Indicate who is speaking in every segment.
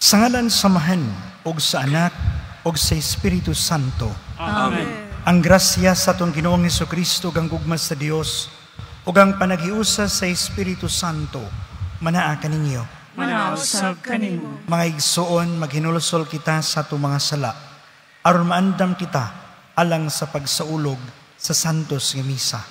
Speaker 1: Sa ngalan samahan, og sa Anak, og sa Espiritu Santo.
Speaker 2: Amen.
Speaker 1: Ang grasya sa atong Ginoong Hesukristo, ang gugma sa Dios, ug ang panaghiusa sa Espiritu Santo, manaa kaninyo.
Speaker 2: Manausab kanimo.
Speaker 1: Mga igsoon, maghinulusol kita sa atong mga sala, aron maandam kita alang sa pagsaulog sa santos nga misa.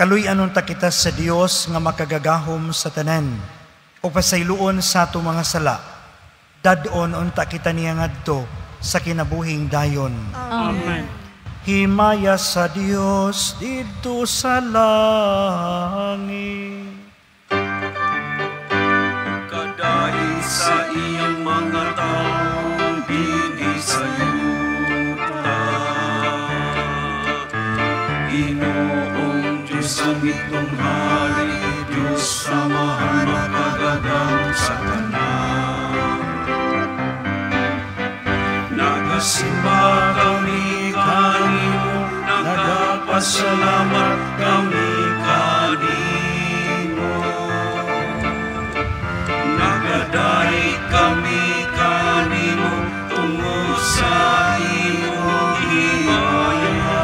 Speaker 1: Kaluy-anon ta kita sa Dios nga makagagahom sa tanan o pasayloon sa ato mga sala. Dadon unta kita niya ngadto sa kinabuhing dayon.
Speaker 2: Amen.
Speaker 1: Himaya sa Dios dito sa langit.
Speaker 3: Kadain sa iyang mga taong bigay sa yuta. Ginoong Diyos ang itong hari, Diyos samahan makagagamot sa tanan. Nagasimba kami kanimo, nagapasalamat kami kanimo. Nagadari kami kanimo, tungo sa imong himaya.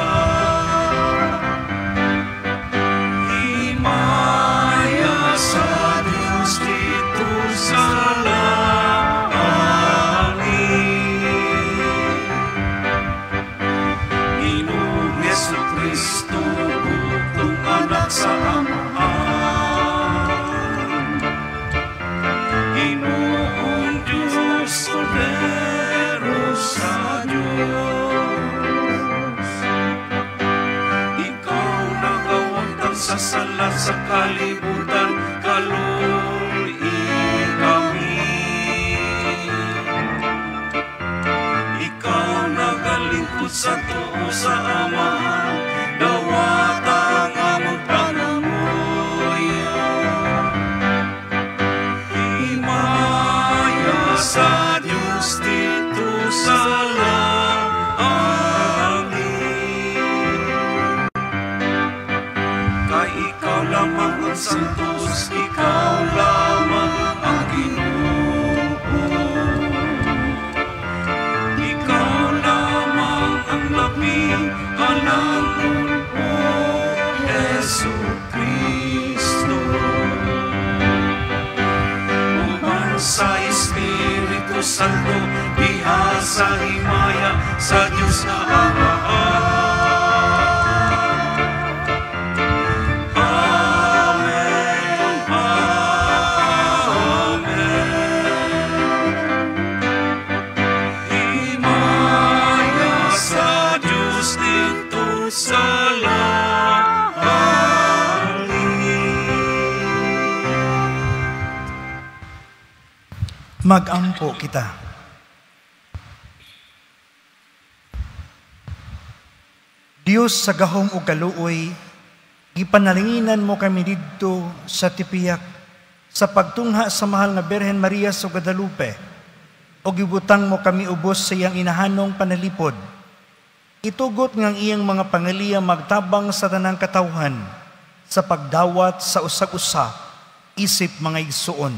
Speaker 3: Himaya sa Diyos dito sa langit. Ginoong Jesucristo, butong anak sa Amahan. Ginoong Diyos, Kordero sa Diyos. Ikaw nagawantang sa sala sa kalibutan, kaluy kami. Ikaw nagalingkod sa tuo sa Amahan, dawatang among pangamuyo. Himaya sa Diyos dito sa langit. Kay ikaw lamang ang santos, ikaw lamang ang Ginoo. Ikaw lamang ang labing hanangon, O Jesucristo. Uban sa Espiritu Santo, diha sa himaya sa Diyos na Amahan. Amen, amen. Himaya sa Diyos dito sa langit.
Speaker 1: Mag-ampo kita. Diyos sa gahom ug kaluoy, Gipanalinginan mo kami didto sa tipiyak sa pagtungha sa mahal nga Birhen Maria sa Guadalupe, o gibutang mo kami ubos sa iyang inahanong panalipod. Itugot ngang iyang mga pangaliya magtabang sa tanang katawhan, sa pagdawat sa usag-usa, isip mga igsuon.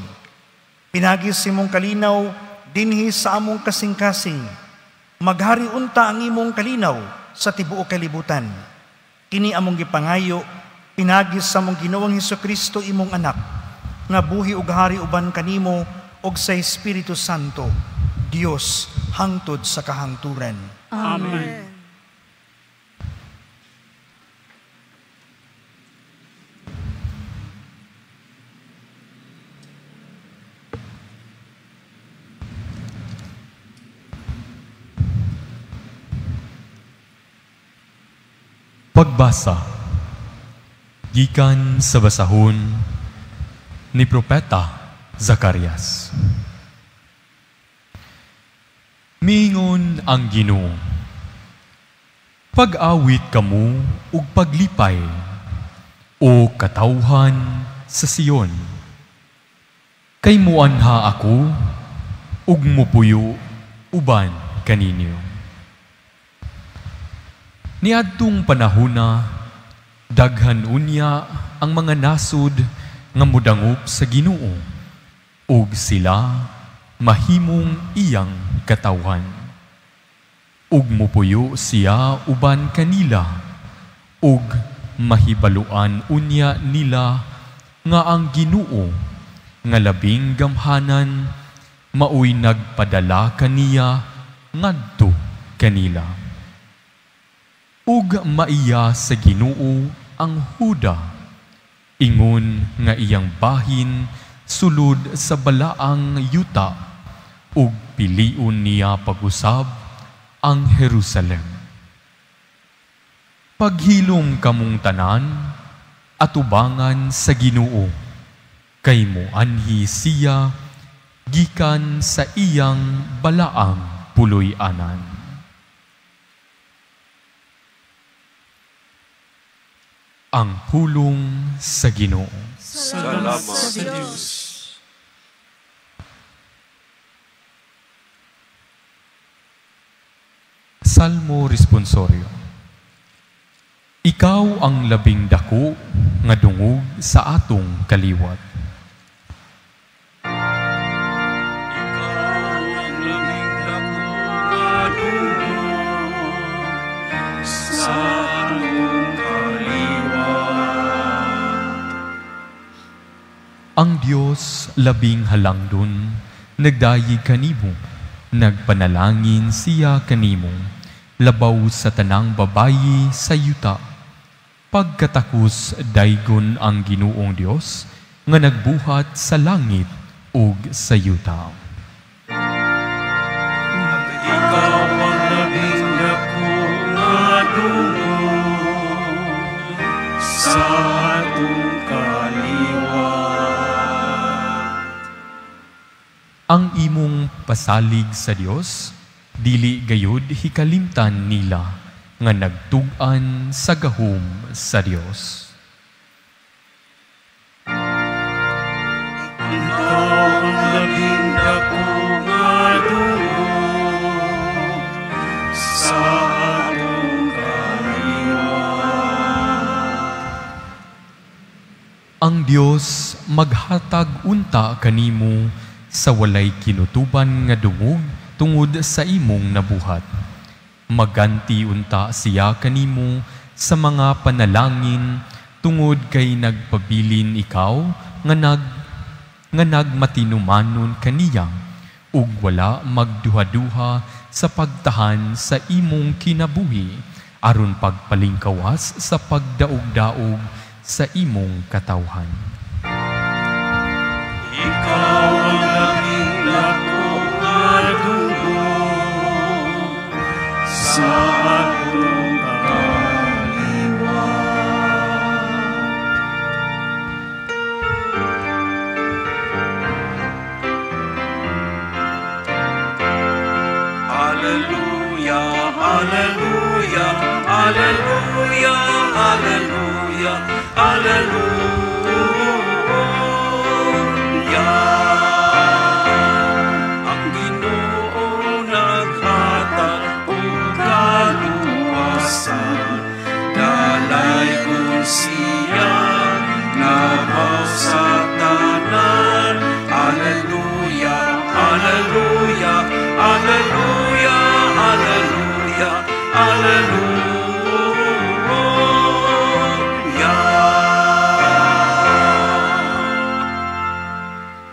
Speaker 1: Pinagis imong kalinaw, dinhi sa among kasing-kasing. Maghari unta ang imong kalinaw sa tibuok kalibutan. Kini among gipangayo, pinagis sa among Ginoong Hesukristo imong anak, nga buhi ug hari uban kanimo og sa Espiritu Santo, Dios hangtod sa kahangturan.
Speaker 2: Amen.
Speaker 4: Pagbasa gikan sa basahon ni Propeta Zacarias. Miingon ang Ginoo, pag-awit kamo ug paglipay, o katawhan sa Sion. Kay muanha ako ug mupuyo uban kaninyo. Niadtong panahona, daghan unya ang mga nasod nga modangup sa Ginoo, ug sila mahimong iyang katawhan. Ug mupuyo siya uban kanila, ug mahibaluan unya nila nga ang Ginoo nga labing gamhanan maoy nagpadala kaniya ngadto kanila. Ug maiya sa Ginoo ang Huda, ingon nga iyang bahin sulod sa balaang yuta, ug piliun niya pag-usab ang Jerusalem. Paghilom kamong tanan, atubangan sa Ginoo, kay moanhi siya gikan sa iyang balaang puloy-anan. Ang pulong sa Ginoo.
Speaker 3: Salamat sa Diyos.
Speaker 4: Salmo Responsorio. Ikaw ang labing dako nga dungog sa atong kaliwat.
Speaker 3: Ikaw ang labing dako nga dungog sa atong
Speaker 4: Ang Diyos labing halangdon, nagdayig kanimo, nagpanalangin siya kanimo, labaw sa tanang babayi sa yuta. Pagkatakos daygon ang Ginoong Dios, nga nagbuhat sa langit ug sa yuta.
Speaker 3: Ikaw ang labing dako nga dungog sa atong
Speaker 4: Ang imong pasalig sa Dios, dili gayud hikalimtan nila nga nagtug-an sa gahom sa Dios.
Speaker 3: Ikaw ang labing dako nga dungog sa atong
Speaker 4: Ang Dios maghatag unta kanimo sa walay kinutuban nga dungog tungod sa imong nabuhat. Maganti unta siya kanimo sa mga panalangin tungod kay nagpabilin ikaw nga nagmatinumanon kaniya ug wala magduha-duha sa pagtahan sa imong kinabuhi aron pagpalingkawas sa pagdaog-daog sa imong katawhan.
Speaker 3: Ikaw ang labing dako nga dungog sa atong Hallelujah, hallelujah, hallelujah, Alleluia. Ang Ginoo naghatag og kaluwasan, dalay kung siyang nabaw sa tanan. Alleluia, alleluia, alleluia, alleluia, alleluia.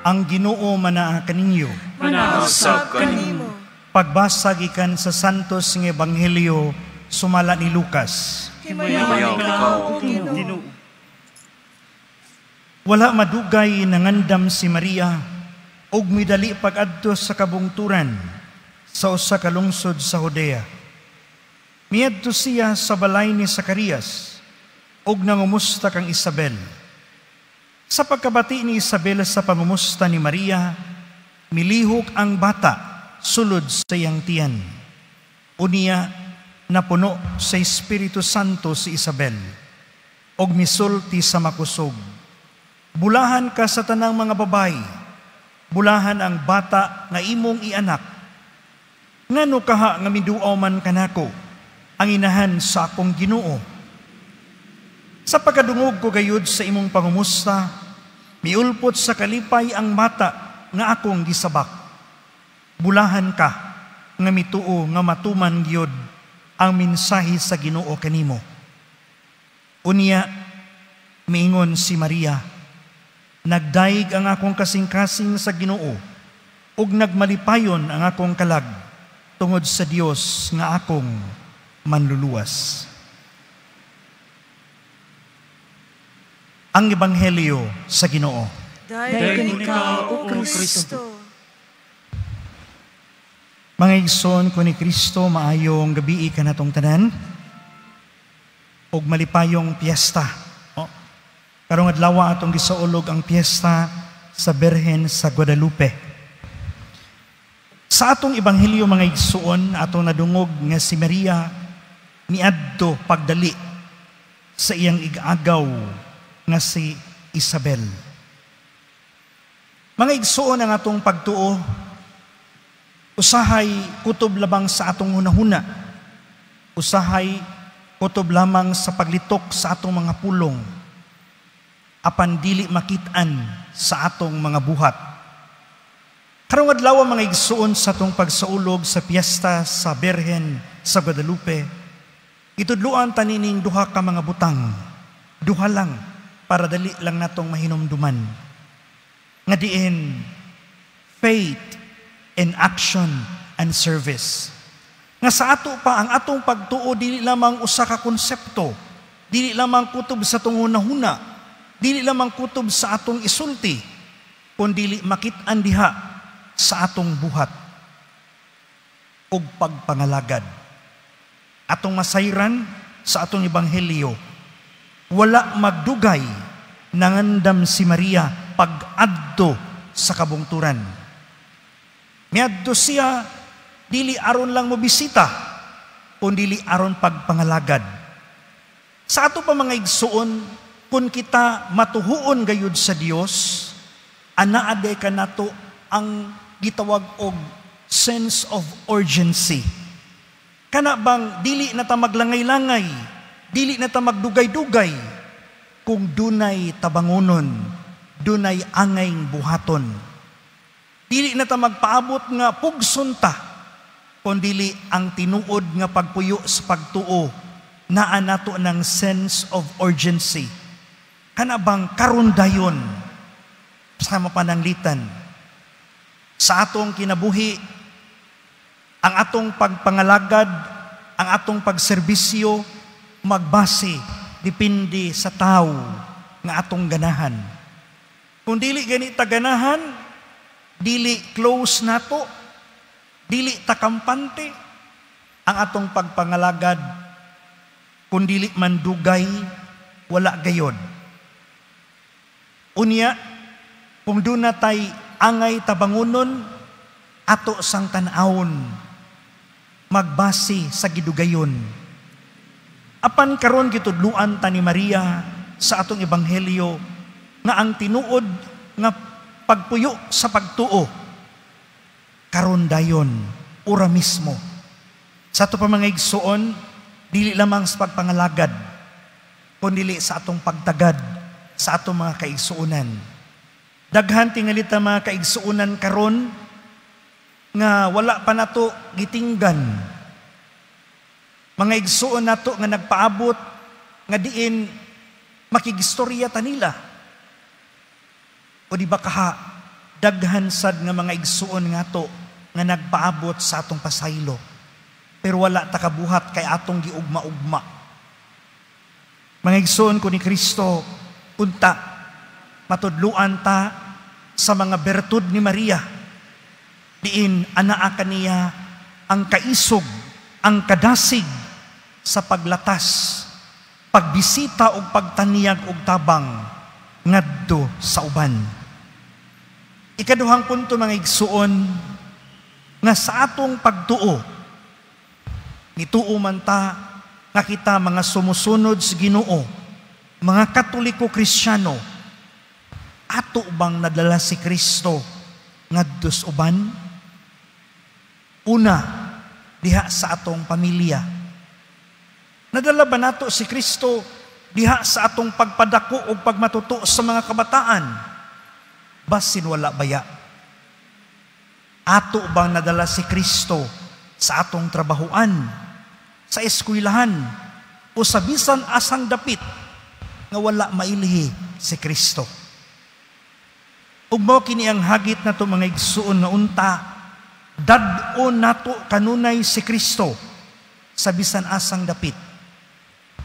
Speaker 1: Ang Ginoo manaa kaninyo.
Speaker 2: Manausap kanimo.
Speaker 1: Pagbasa gikan sa Santos nga Ebanghelyo sumala ni Lucas.
Speaker 2: Himayaw ka, O Ginoo.
Speaker 1: Wala madugay nangandam si Maria ug midali pag-adto sa kabungturan sa usa ka lungsod sa Judea. Miadto siya sa balay ni Zacarias ug nangumusta kang Isabel. Sa pagkabati ni Isabel sa pangumusta ni Maria, milihok ang bata sulod sa iyang tiyan. Unya, napuno sa Espiritu Santo si Isabel ug misulti sa makusog. Bulahan ka sa tanang mga babay, bulahan ang bata nga imong ianak. Ngano kaha nga miduaw man kanako, ang inahan sa akong Ginoo. Sa pagkadungog ko gayud sa imong pangumusta, miulpot sa kalipay ang bata nga akong gisabak. Bulahan ka nga mituo nga matuman gyud ang mensahe sa Ginoo kanimo. Unya, miingon si Maria, nagdaig ang akong kasing-kasing sa Ginoo ug nagmalipayon ang akong kalag tungod sa Dios nga akong manluluwas. Ang Ebanghelyo sa Ginoo.
Speaker 2: Dayon ikaw, O Kristo.
Speaker 1: Mga igsoon ko ni Kristo, maayong gabi ka natong tanan ug malipayong piyesta. Karong adlaw atong gisaulog ang piyesta sa Birhen sa Guadalupe. Sa atong Ebanghelyo mga igsoon, atong nadungog nga si Maria miadto pagdali sa iyang igagaw nga si Isabel. Mga igsoon, ang atong pagtuo, usahay kutob labang sa atong hunahuna, usahay kutob lamang sa paglitok sa atong mga pulong, apan dili makitaan sa atong mga buhat. Karong adlaw mga igsoon, sa atong pagsaulog sa piyesta sa Birhen sa Guadalupe, itudluan tanining duha ka mga butang, duha lang, para dali lang natong mahinumduman. Nga diin, faith in action and service. Nga sa ato pa, ang atong pagtuo, dili lamang usa ka konsepto, dili lamang kutob sa atong hunahuna, dili lamang kutob sa atong isulti, kundi makit-an diha sa atong buhat ug pagpangalagad. Atong masayran sa atong Ebanghelyo, wala magdugay nangandam si Maria pag-adto sa kabungturan. Miadto siya, dili aron lang mobisita, kundi aron pagpangalagad. Sa ato pa mga igsuon, kung kita matuhuon gayud sa Dios, anaade ka nato ang gitawag og sense of urgency. Kana bang dili na ta maglangay-langay, dili na ta magdugay-dugay, kung dunay tabangonon, dunay angayng buhaton. Dili na ta magpaabot nga pugson ta, kundi ang tinuod nga pagpuyo sa pagtuo, naa nato ng sense of urgency. Kana bang karon dayon, sa mapananglitan, sa atong kinabuhi, ang atong pagpangalagad, ang atong pagserbisyo, magbase, depende sa tao nga atong ganahan. Kung dili ganita ganahan, dili close nato, dili takampante, ang atong pagpangalagad, kung dili man dugay, wala gayod. Unya, kung doon na tay angay tabangunon, ato sang tanawon, magbase sa gidugayon. Apan karon gitudluan ta ni Maria, sa atong ebanghelyo nga ang tinuod nga pagpuyo sa pagtuo karon dayon ura mismo. Sa ato pa mga igsuon, dili lamang sa pagpangalagad, kundi sa atong pagtagad sa atong mga kaigsuunan. Daghan tingalita mga kaigsuunan karon nga wala pa nato gitinggan. Mga igsuon nato nga nagpaabot nga diin makigistorya ta nila. O di ba kaha, daghan sad nga mga igsuon nga to nga nagpaabot sa atong pasaylo. Pero wala ta kabuhat kay atong giugma-ugma. Mga igsuon ko ni Kristo, unta, matudluan ta sa mga bertud ni Maria. Diin, anaa kaniya ang kaisog, ang kadasig sa paglatas, pagbisita o pagtaniyag og tabang ngadto sa uban. Ikaduhang punto mga igsuon, nga sa atong pagtuo, nituo man ta nga kita mga sumusunod sa Ginoo, mga Katoliko Kristiyano, ato bang nadala si Kristo ngadto sa uban? Una, diha sa atong pamilya. Nadala ba nato si Kristo diha sa atong pagpadako o pagmatuto sa mga kabataan? Basin wala baya? Ato bang nadala si Kristo sa atong trabahuan, sa eskwelahan, o sa bisan asang dapit nga wala mailhi si Kristo? Ug mao kini ang hagit nato mga igsuon nga unta, dad-on nato kanunay si Kristo sa bisan asang dapit.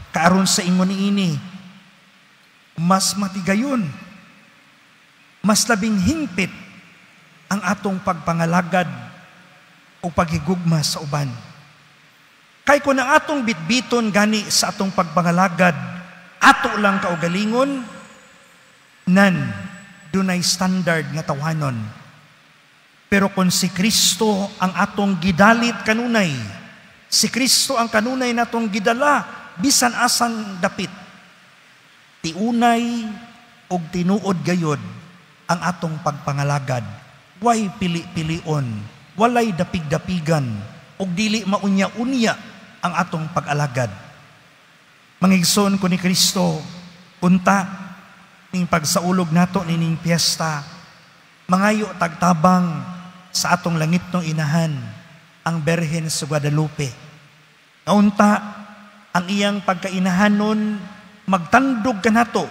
Speaker 1: Kaaron sa ingon niini, mas matigayon, mas labing hingpit ang atong pagpangalagad o paghigugma sa uban. Kay kung ang atong bitbiton gani sa atong pagpangalagad, ato lang kaugalingon, nan dunay standard nga tawhanon. Pero kung si Kristo ang atong gidalit kanunay, si Kristo ang kanunay natong gidala, bisan asang dapit, tiunay og tinuod gayod ang atong pagpangalagad. Way pili-pilion, walay dapig-dapigan, og dili maunya-unya ang atong pag-alagad. Mangigsoon ko ni Kristo, punta ning pagsaulog nato nining piyesta, mangayo tagtabang sa atong langitnong inahan, ang Berhen sa Guadalupe. Naunta, ang iyang pagkainahanon, magtandog ka nato.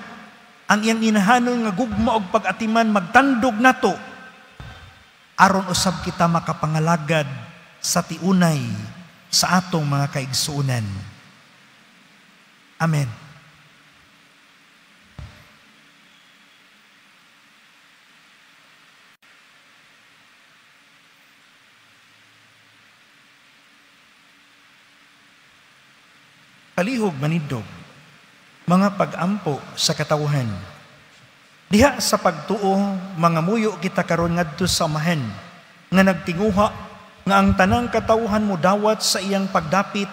Speaker 1: Ang iyang inahanon nga gugma og pag-atiman, magtandog nato. Aron usab kita makapangalagad sa tiunay sa atong mga kaigsuunan. Amen. Palihog manidog, mga pag-ampo sa katawhan. Diha sa pagtuo, mga muyo kita karon ngadto sa amahan, nga nagtinguha nga ang tanang katawhan mo dawat sa iyang pagdapit,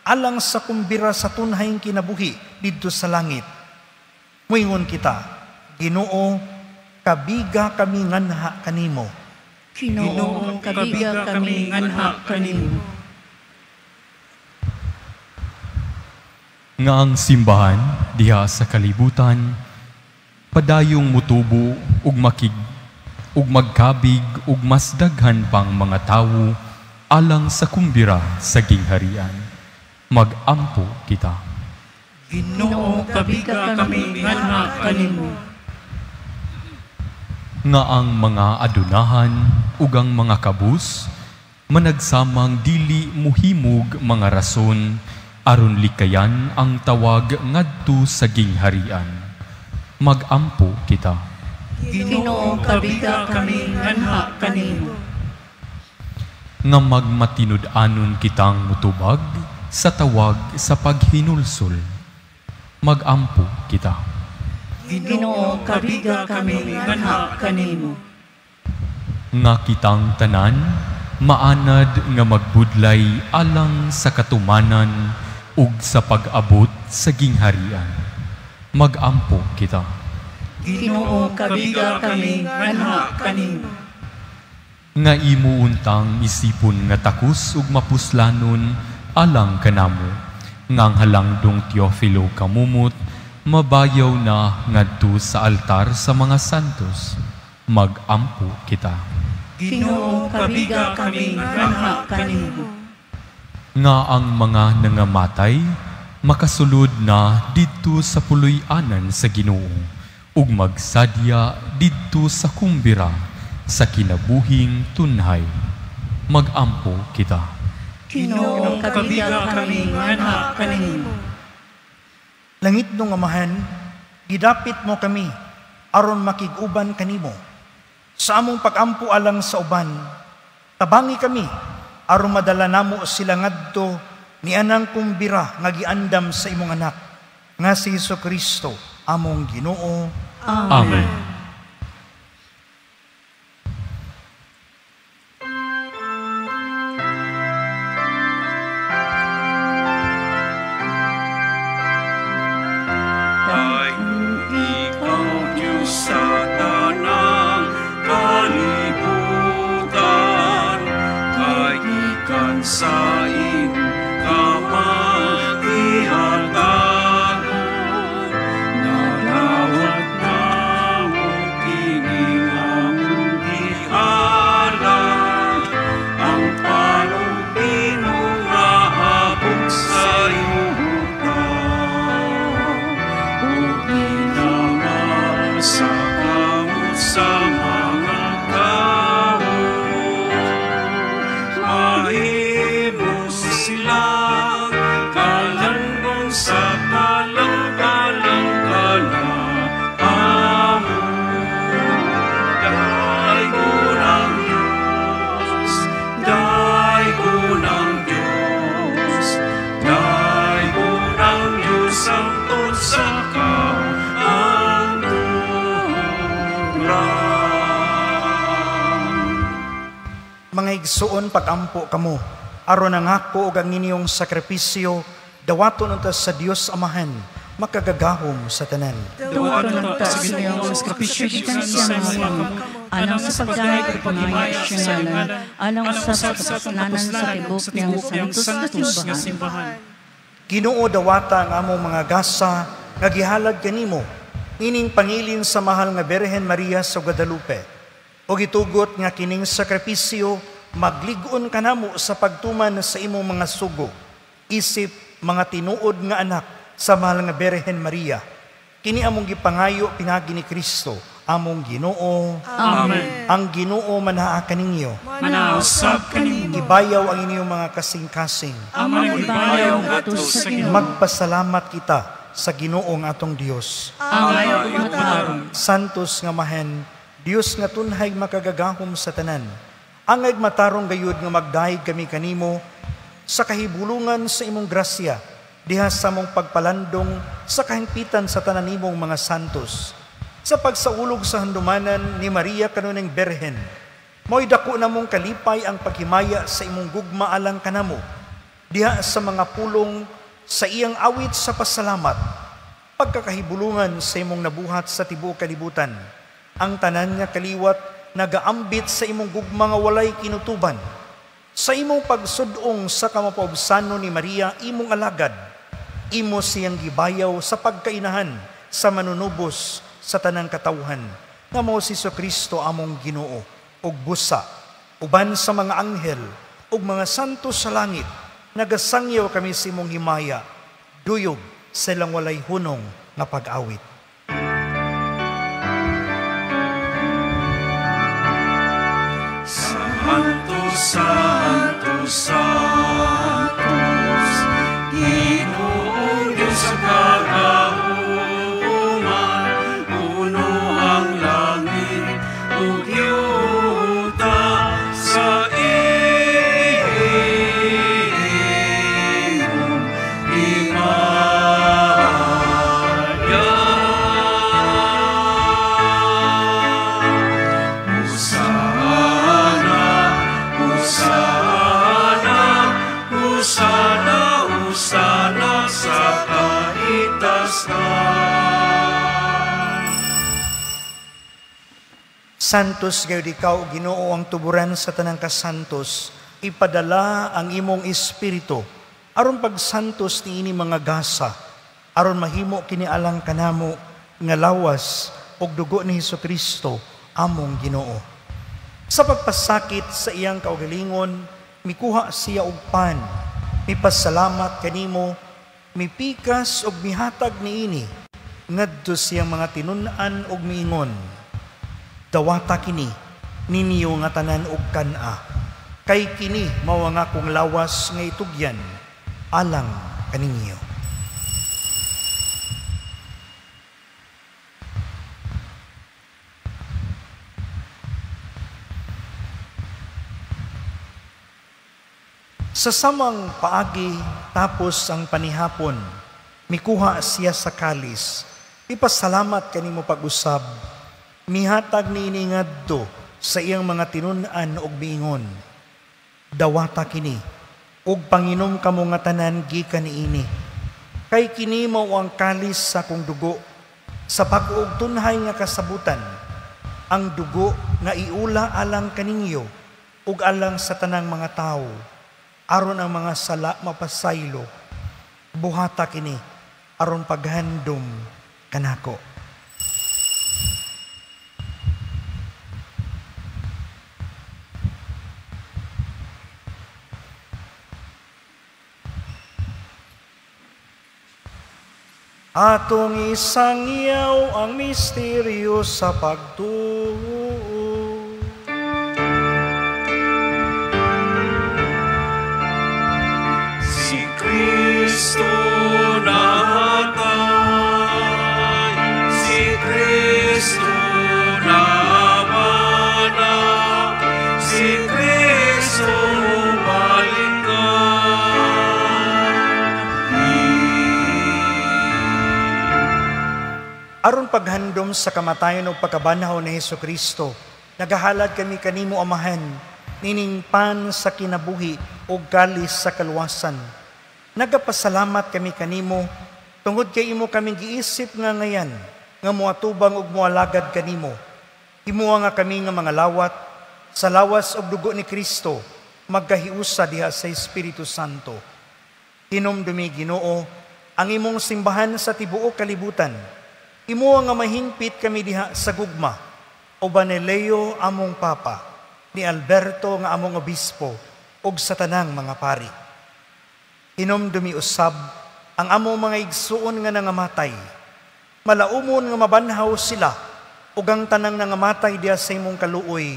Speaker 1: alang sa kumbira sa tunhayng kinabuhi didto sa langit. Muingon kita, Ginoo, kabiga kami nganha kanimo.
Speaker 2: Ginoo, kabiga kami nganha kanimo.
Speaker 4: Nga ang simbahan diha sa kalibutan, padayong mutubo ug magkabig ug mas daghan pang mga tawo alang sa kumbira sa gingharian. Mag-ampo kita.
Speaker 2: Ginoo, kabiga kami nganha kanimo.
Speaker 4: Nga ang mga adunahan ug ang mga kabus managsamang dili muhimog mga rason aron likayan ang tawag ngadto sa gingharian. Mag-ampo kita.
Speaker 2: Ginoo, kabiga kami nganha kanimo.
Speaker 4: Nga magmatinud-anon kitang mutubag sa tawag sa paghinulsol. Mag-ampo kita.
Speaker 2: Ginoo, kabiga kami nganha kanimo.
Speaker 4: Nga kitang tanan, maanad nga magbudlay alang sa katumanan ug sa pag-abot sa gingharian. Mag-ampo kita.
Speaker 2: Ginoo kabiga kami nganha kanimo.
Speaker 4: Nga imo untang isipon nga takus ug mapuslanon alang kanamo. Ngang halangdong Teofilo kamumot, mabayaw na ngadto sa altar sa mga santos. Mag-ampo kita.
Speaker 2: Ginoo kabiga kami nganha kanimo.
Speaker 4: Nga ang mga nangamatay, makasulod na didto sa puloy-anan sa Ginoo, ug magsadya didto sa kumbira, sa kinabuhing tunhay. Mag-ampo kita.
Speaker 2: Ginoo kabiga kami nganha kanimo.
Speaker 1: Langit nung Amahan, gidapit mo kami, aron makiguban kanimo. Sa among pag-ampo alang sa uban, tabangi kami, aron madala namo sila ngadto ni anang kumbira nga giandam sa imong anak, nga si Jesucristo, among Ginoo.
Speaker 4: Amen.
Speaker 3: Sain kamagihan taon, nalawat na kining among gialang, ang panupino nga abog sa yuta, o ginama sa kamot sa mga tao, silang kalandong sa kalang-kalang amo. Daigo ng Diyos ang tod sa kaangkuran.
Speaker 1: Mga igsuon, pag-ampo kamo, aron ang ako ug ang inyong sakripisyo, dawaton unta sa Dios Amahan, makagagahom sa tanan.
Speaker 2: Dawaton ta sa Ginoo sa kapisyon sa mga anang sa pagdahig ug paghimayo siya ngalan, anang sa kasalanan sa tibok niyang santos nga simbahan.
Speaker 1: Ginoo, dawata ang among mga gasa nga gihalad kanimo, ining pangilin sa mahal nga Birhen Maria sa Guadalupe, o gitugot nga kining sakripisyo magligon kanamo sa pagtuman sa imong mga sugo, isip mga tinuod nga anak sa mahal nga Birhen Maria. Kini among gipangayo pinagi ni Kristo, among Ginoo.
Speaker 2: Amen.
Speaker 1: Ang Ginoo manaha kaninyo.
Speaker 2: Manausab kanimo.
Speaker 1: Ibayaw ang inyong mga kasing-kasing.
Speaker 2: Amang ibayaw ngadto sa Ginoo.
Speaker 1: Magpasalamat kita sa Ginoong atong Dios.
Speaker 2: Amay ug
Speaker 1: Santos nga Mahen, Dios nga tunhay makagagahom sa tanan. Angay matarong gayud nga magdahig kami kanimo sa kahibulungan sa imong grasya, diha sa mong pagpalandong sa kahimpitan sa tanan nimong mga santos. Sa pagsaulog sa handumanan ni Maria kanuneng Birhen, mo'y dako na mong kalipay ang paghimaya sa imong gugma alang kanamo, diha sa mga pulong sa iyang awit sa pasalamat, pagkakahibulungan sa imong nabuhat sa tibuok kalibutan, ang tanan nga kaliwat nagaambit sa imong gugma nga walay kinutuban, sa imong pagsudong sa kamapaubsano ni Maria, imong alagad, imo siyang gibayaw sa pagkainahan sa manunubos sa tanang katawhan, nga mao si Jesucristo among Ginoo, ug busa, uban sa mga anghel, ug mga santos sa langit, nagasangyaw kami sa imong himaya, duyog sa ilang walay hunong nga pag-awit.
Speaker 3: Santos, Santos, Ginoong Diyos sa kagauman, puno ang langit, ug yuta sa iyong himaya. Husana, Husana, Husana,
Speaker 1: Santos gayud ikaw, Ginoo, ang tuburan sa tanang kasantos, ipadala ang imong espiritu, aron pagsantos ni ini mga gasa, aron mahimo kini alang kanamo nga lawas og dugo ni Hesukristo among Ginoo. Sa pagpasakit sa iyang kaugalingon, mikuha siya og pan, mipasalamat kanimo, mipikas og mihatag niini, ngadto siyang mga tinun-an og miingon, dawata kini ninyo nga tanan og kana, kay kini mao nga kong lawas nga itugyan alang kaninyo. Sa samang paagi tapos ang panihapon, mikuha siya sa kalis, ipasalamat kanimo pag-usab, mihatag niini ngadto sa iyang mga tinun-an og miingon, dawata kini ug panginom kamo nga tanan gikan niini, kay kini mao ang kalis sa akong dugo, sa pag-ug tunhay nga kasabutan, ang dugo nga iula alang kaninyo ug alang sa tanang mga tawo, aron ang mga sala mapasaylo, buhata kini aron paghandom kanako. Atong isangyaw ang misteryo sa pagtuo.
Speaker 3: Si Kristo namatay, si Kristo nabanag, si Kristo balikan.
Speaker 1: Aron paghandom sa kamatayon o pagkabanhaw ni Hesukristo, nagahalad kami kanimo amahan, nining pan sa kinabuhi o galis sa kaluwasan. Nagapasalamat kami kanimo, tungod kay imo kaming giisip nga ngayan, nga muatubang og mualagad kanimo. Himuha nga kami nga mga lawat, sa lawas og dugo ni Kristo, magkahiusa diha sa Espiritu Santo. Hinumdumi Ginoo, ang imong simbahan sa tibuok kalibutan, imo nga mahingpit kami diha sa gugma, uban ni Leo among Papa, ni Alberto nga among obispo, ug sa tanang mga pari. Hinumdumi usab ang among mga igsuon nga nangamatay, malaumon nga mabanhaw sila, ug ang tanang nangamatay diha sa imong kaluoy,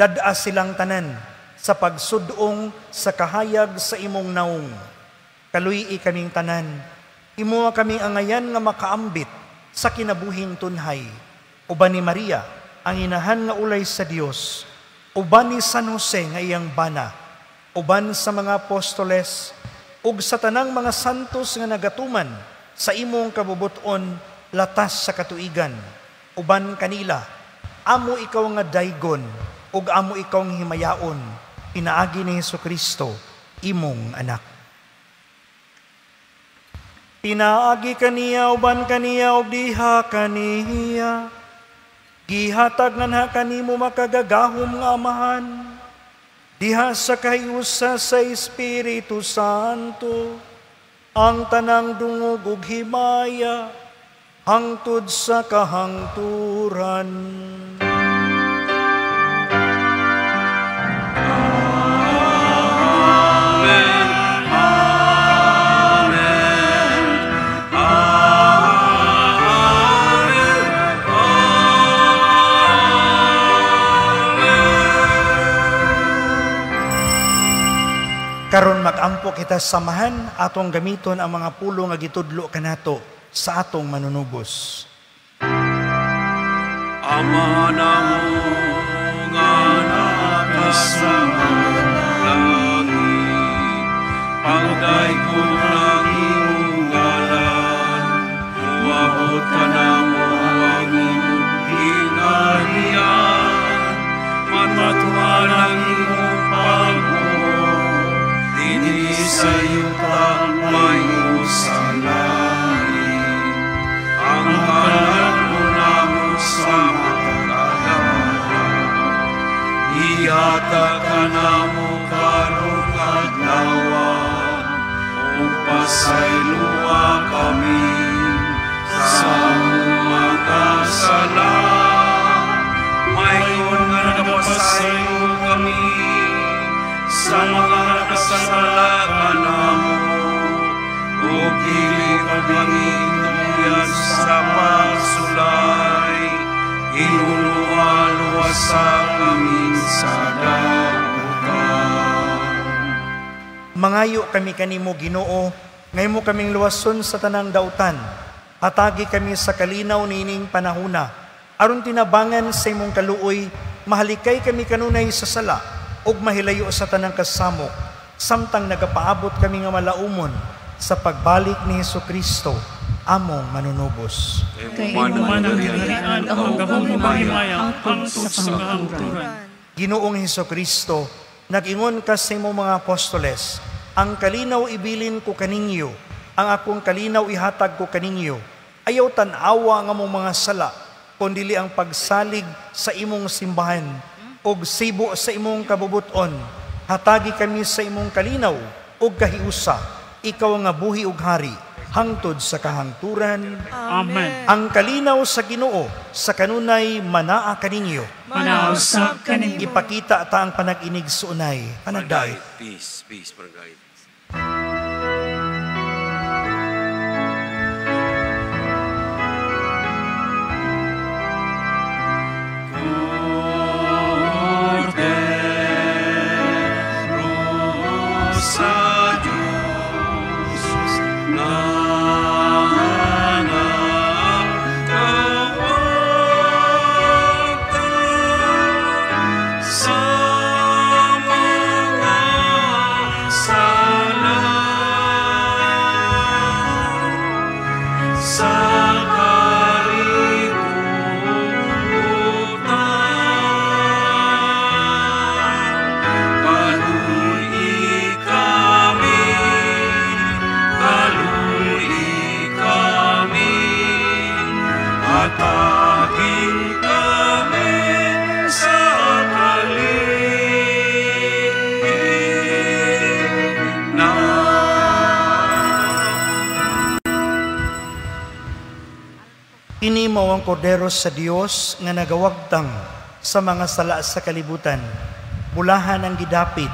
Speaker 1: dad-a silang tanan sa pagsudong sa kahayag sa imong naong. Kaluyi kaming tanan, imo kami angayan nga makaambit sa kinabuhing tunhay, uban ni Maria, ang inahan nga ulay sa Dios, uban ni San Jose nga iyang bana, uban sa mga apostoles, ug sa tanang mga santos nga nagatuman sa imong kabubuton latas sa katuigan, uban kanila, amo ikaw nga daygon, ug amo ikaw nga himayaon, pinaagi ni Hesukristo, imong anak. Pinaagi kaniya, uban kaniya, ug diha kaniya. Gihatag nga kanimo makagagahom nga amahan. Diha sa kahiusa sa Espiritu Santo, ang tanang dungog ug himaya, hangtod sa kahangturan. Karon mag-ampo kita samahan, atong gamiton ang mga pulo nga gitudlo kanato sa atong manunubos.
Speaker 3: Ama namo nga nakasa langit, pagdaigong ng iyong ngalan, huwabot ka namo ang iyong hinarian, matatuan ang iyong pagbuo, dini sa yuta may usalain, ang kalan mo namo sa matagalan. Ihatag ka namo karong adlaw, upasayloa kami sa mga sala. Mayon nga napasaylo kami sa mga nakasala kanamo, o dili kami tuyas sa pagsulay, inunuan-luwasa kami sa dagutan.
Speaker 1: Mangayo kami kanimo, Ginoo, ngay mo kaming luwason sa tanang dautan. Hatagi kami sa kalinaw nining panahuna. Aron tinabangan sa imong kaluoy, mahalikay kami kanunay sa sala, ug mahilayo sa tanang kasamok, samtang nagapaabot kami nga malaumon sa pagbalik ni Hesukristo, among manunubos.
Speaker 2: Kay imo man ang kaharian, ang gahom mahimaya, hangtod sa kahangturan.
Speaker 1: Ginoong Hesukristo, nag-ingon ka sa imong mga apostoles, ang kalinaw ibilin ko kaninyo, ang akong kalinaw ihatag ko kaninyo. Ayaw tan-awa nga mong mga sala, kundili ang pagsalig sa imong simbahan, og sibo sa imong kabubuton. Hatagi kami sa imong kalinaw, og kahiusa, ikaw nga buhi ug hari, hangtod sa kahangturan.
Speaker 2: Amen.
Speaker 1: Ang kalinaw sa Ginoo sa kanunay manaa kaninyo.
Speaker 2: Manausap kaninyo.
Speaker 1: Ipakita ta ang panag-inig sa unay. Panagdait.
Speaker 3: Peace, peace, barangay. Sa Diyos na nagkawagan sa mga sala, sa hatagin kami sa
Speaker 1: Ini mao ang kordero sa Dios nga nagawagtang sa mga sala sa kalibutan. Bulahan ang gidapit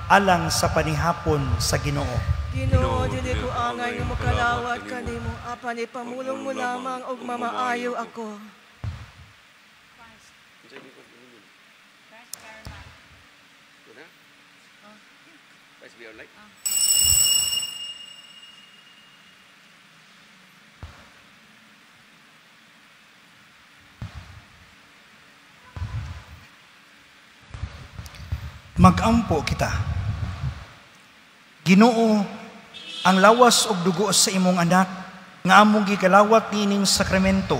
Speaker 1: alang sa panihapon sa Ginoo.
Speaker 5: Ginoo, dili ko angay nga makalawat kanimo, apan ipamulong mo lamang og mamaayo ako.
Speaker 1: Magampo kita. Ginoo, ang lawas og dugo sa imong anak nga among gikalawat nining sakramento,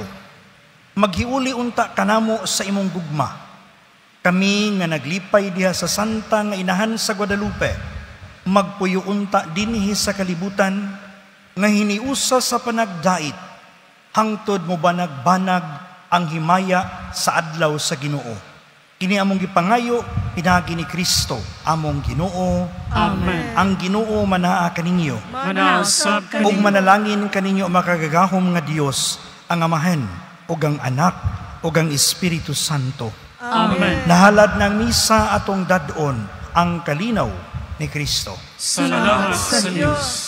Speaker 1: maghiuli unta kanamo sa imong gugma. Kami nga naglipay diha sa Santa nga Inahan sa Guadalupe, magpuyo unta dinhi sa kalibutan nga hiniusa sa panagdait, hangtod mo banag-banag ang himaya sa adlaw sa Ginoo. Kini among gipangayo pinagi ni Kristo, among Ginoo.
Speaker 2: Amen.
Speaker 1: Ang Ginoo manaa kaninyo.
Speaker 2: Manausap kaninyo.
Speaker 1: Ug manalangin kaninyo makagagahom nga Dios, ang Amahan, ug ang Anak, ug ang Espiritu Santo.
Speaker 2: Amen.
Speaker 1: Nahalad ng misa atong dadon ang kalinaw ni Kristo.
Speaker 2: Salamat sa Diyos.